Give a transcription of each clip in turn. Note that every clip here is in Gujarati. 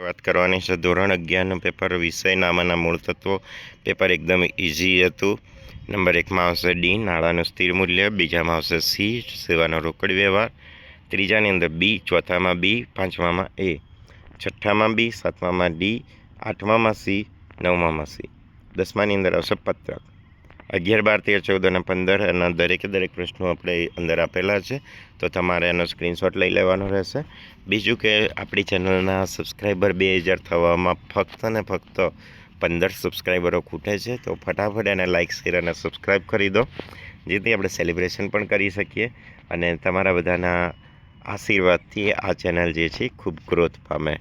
વાત કરવાની છે ધોરણ 11નું પેપર વિષય નામાના મૂળ તત્વો પેપર એકદમ ઇઝી હતું। નંબર 1માં આવશે ડી નાણાંનું સ્થિર મૂલ્ય, બીજામાં આવશે સી સેવાનો રોકડ વ્યવહાર, ત્રીજાની અંદર બી, ચોથામાં બી, પાંચમામાં એ, છઠ્ઠામાં બી, સાતમામાં ડી, આઠમામાં સી, નવમામાં સી, દસમાની અંદર આવશે પત્રક। 11, 12, 13, 14 અને 15 એના દરેક પ્રશ્નો આપણે અંદર આપેલા છે, તો તમારે એનો સ્ક્રીનશોટ લઈ લેવાનો રહેશે। બીજું કે આપણી ચેનલના સબસ્ક્રાઈબર 2000 થવામાં ફક્ત ને ફક્ત 15 સબસ્ક્રાઈબરો ખૂટે છે, તો ફટાફટ એને લાઇક, શેર અને સબસ્ક્રાઈબ કરી દો, જેથી આપણે સેલિબ્રેશન પણ કરી શકીએ અને તમારા બધાના આશીર્વાદથી આ ચેનલ જે છે ખૂબ ગ્રોથ પામે।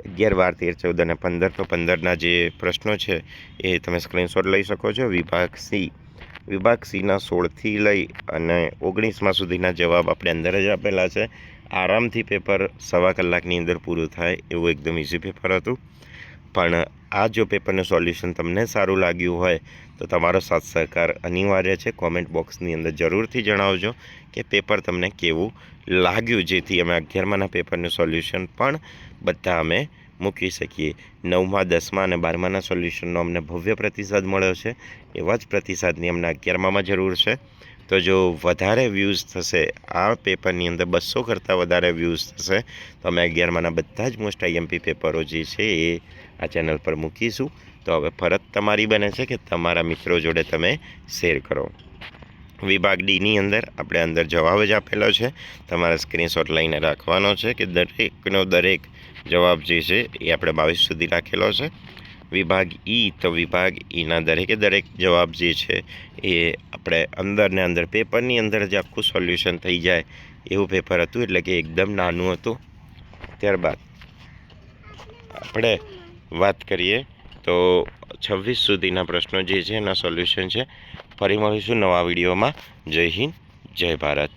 11, 12, 13, 14 અને 15 તો 15ના જે પ્રશ્નો છે એ તમે સ્ક્રીનશોટ લઈ શકો છો। વિભાગ સીના 16થી લઈ અને 19માં સુધીના જવાબ આપણે અંદર જ આપેલા છે। આરામથી પેપર 1.25 કલાકની અંદર પૂરું થાય એવું એકદમ ઇઝી પેપર હતું। પણ આ જો પેપરનું સોલ્યુશન તમને સારું લાગ્યું હોય તો તમારો સાથ સહકાર અનિવાર્ય છે। કોમેન્ટ બોક્સની અંદર જરૂરથી જણાવજો કે પેપર તમને કેવું લાગ્યું, જેથી અમે 11માના પેપરનું સોલ્યુશન પણ બધા અમે મૂકી શકીએ। 9મા, 10મા અને 12માના સોલ્યુશનનો અમને ભવ્ય પ્રતિસાદ મળ્યો છે, એવા જ પ્રતિસાદની અમને 11મામાં જરૂર છે। તો જો વધારે વ્યૂઝ થશે, આ પેપરની અંદર 200 કરતાં વધારે વ્યૂઝ થશે, તો અમે 11માના બધા જ મોસ્ટ આઈએમપી પેપરો જે છે એ આ ચેનલ પર મૂકીશું। તો હવે ફરજ તમારી બને છે કે તમારા મિત્રો જોડે તમે શેર કરો। વિભાગ ડીની અંદર આપણે અંદર જવાબ જ આપેલો છે, તમારે સ્ક્રીનશોટ લઈને રાખવાનો છે કે દરેકનો દરેક જવાબ જે છે એ આપણે 22 સુધી રાખેલો છે। વિભાગ ઈ, તો વિભાગ ઈના દરેક જવાબ જે છે એ આપણે અંદર ને અંદર પેપરની અંદર જ આખું સોલ્યુશન થઈ જાય એવું પેપર હતું, એટલે કે એકદમ નાનું હતું। ત્યારબાદ આપણે વાત કરીએ તો 26 સુધીના પ્રશ્નો જે છે એના સોલ્યુશન છે। ફરી મળીશું નવા વિડીયોમાં। જય હિન્દ, જય ભારત।